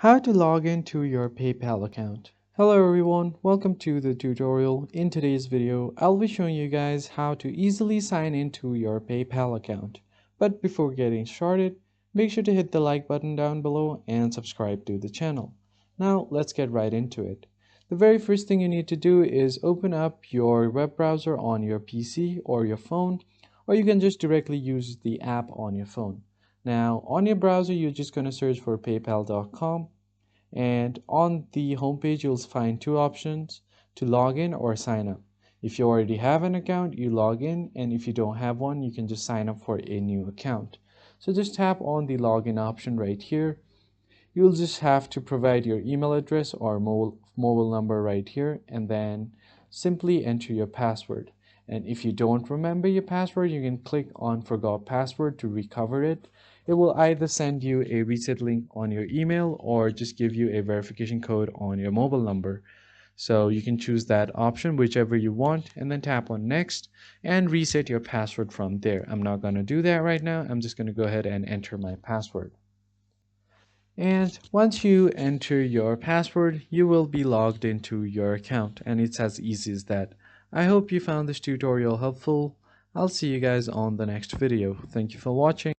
How to log into your PayPal account. Hello everyone, welcome to the tutorial. In today's video, I'll be showing you guys how to easily sign into your PayPal account. But before getting started, make sure to hit the like button down below and subscribe to the channel. Now let's get right into it. The very first thing you need to do is open up your web browser on your PC or your phone, or you can just directly use the app on your phone. Now on your browser, you're just going to search for paypal.com, and on the homepage you'll find two options: to log in or sign up. If you already have an account, you log in, and if you don't have one, you can just sign up for a new account. So just tap on the login option right here. You'll just have to provide your email address or mobile number right here, and then simply enter your password. And if you don't remember your password, you can click on forgot password to recover it. It will either send you a reset link on your email or just give you a verification code on your mobile number. So you can choose that option, whichever you want, and then tap on next and reset your password from there. I'm not going to do that right now. I'm just going to go ahead and enter my password. And once you enter your password, you will be logged into your account, and it's as easy as that. I hope you found this tutorial helpful. I'll see you guys on the next video. Thank you for watching.